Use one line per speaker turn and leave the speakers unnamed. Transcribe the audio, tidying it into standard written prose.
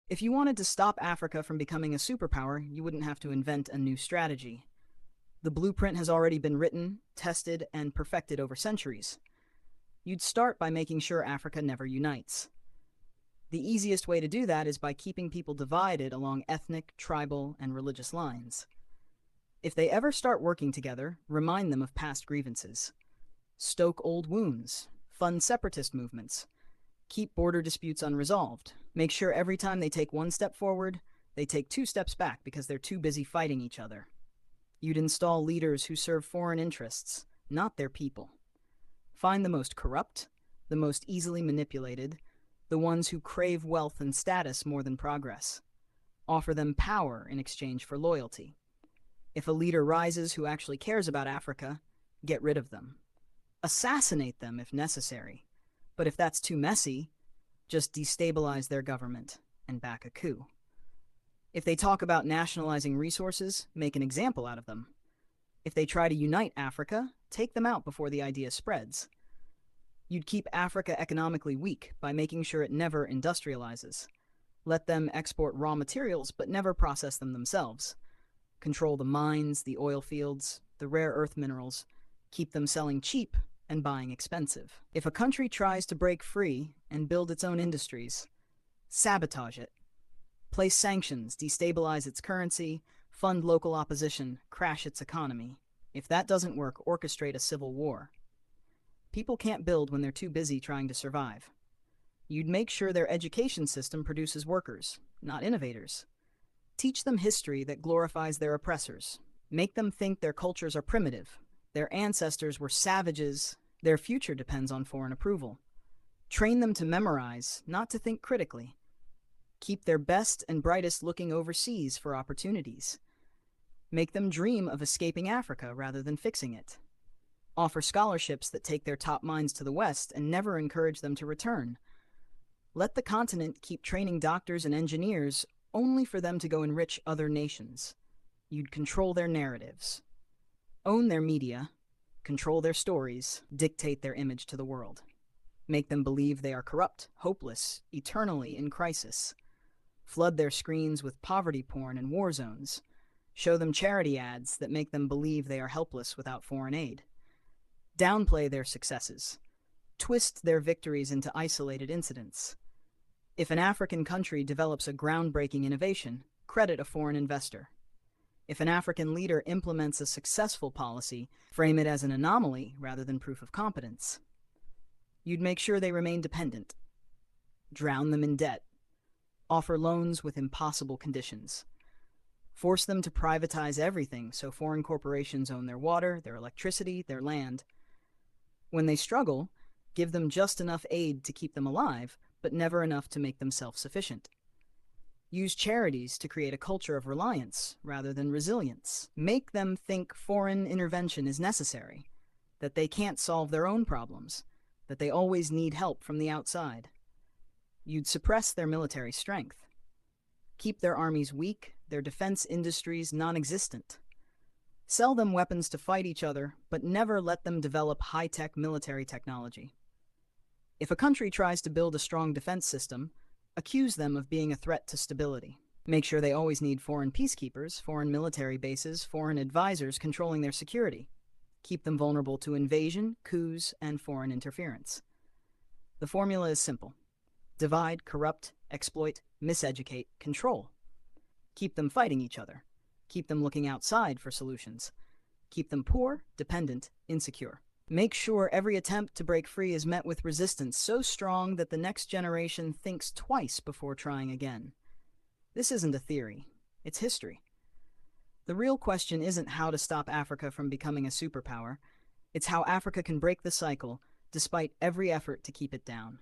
If you wanted to stop Africa from becoming a superpower, you wouldn't have to invent a new strategy. The blueprint has already been written, tested, and perfected over centuries. You'd start by making sure Africa never unites. The easiest way to do that is by keeping people divided along ethnic, tribal, and religious lines. If they ever start working together, remind them of past grievances. Stoke old wounds, fund separatist movements, keep border disputes unresolved. Make sure every time they take one step forward, they take two steps back because they're too busy fighting each other. You'd install leaders who serve foreign interests, not their people. Find the most corrupt, the most easily manipulated, the ones who crave wealth and status more than progress. Offer them power in exchange for loyalty. If a leader rises who actually cares about Africa, get rid of them. Assassinate them if necessary. But if that's too messy, just destabilize their government and back a coup. If they talk about nationalizing resources, make an example out of them. If they try to unite Africa, take them out before the idea spreads. You'd keep Africa economically weak by making sure it never industrializes. Let them export raw materials but never process them themselves. Control the mines, the oil fields, the rare earth minerals. Keep them selling cheap and buying expensive. If a country tries to break free and build its own industries, sabotage it. Place sanctions, destabilize its currency, fund local opposition, crash its economy. If that doesn't work, orchestrate a civil war. People can't build when they're too busy trying to survive. You'd make sure their education system produces workers, not innovators. Teach them history that glorifies their oppressors. Make them think their cultures are primitive. Their ancestors were savages. Their future depends on foreign approval. Train them to memorize, not to think critically. Keep their best and brightest looking overseas for opportunities. Make them dream of escaping Africa rather than fixing it. Offer scholarships that take their top minds to the West and never encourage them to return. Let the continent keep training doctors and engineers only for them to go enrich other nations. You'd control their narratives. Own their media, control their stories, dictate their image to the world. Make them believe they are corrupt, hopeless, eternally in crisis. Flood their screens with poverty porn and war zones. Show them charity ads that make them believe they are helpless without foreign aid. Downplay their successes. Twist their victories into isolated incidents. If an African country develops a groundbreaking innovation, credit a foreign investor. If an African leader implements a successful policy, frame it as an anomaly rather than proof of competence. You'd make sure they remain dependent. Drown them in debt. Offer loans with impossible conditions. Force them to privatize everything so foreign corporations own their water, their electricity, their land. When they struggle, give them just enough aid to keep them alive, but never enough to make them self-sufficient. Use charities to create a culture of reliance rather than resilience. Make them think foreign intervention is necessary, that they can't solve their own problems, that they always need help from the outside. You'd suppress their military strength. Keep their armies weak, their defense industries non-existent. Sell them weapons to fight each other, but never let them develop high-tech military technology. If a country tries to build a strong defense system, accuse them of being a threat to stability. Make sure they always need foreign peacekeepers, foreign military bases, foreign advisors controlling their security. Keep them vulnerable to invasion, coups, and foreign interference. The formula is simple. Divide, corrupt, exploit, miseducate, control. Keep them fighting each other. Keep them looking outside for solutions. Keep them poor, dependent, insecure. Make sure every attempt to break free is met with resistance so strong that the next generation thinks twice before trying again. This isn't a theory. It's history. The real question isn't how to stop Africa from becoming a superpower. It's how Africa can break the cycle despite every effort to keep it down.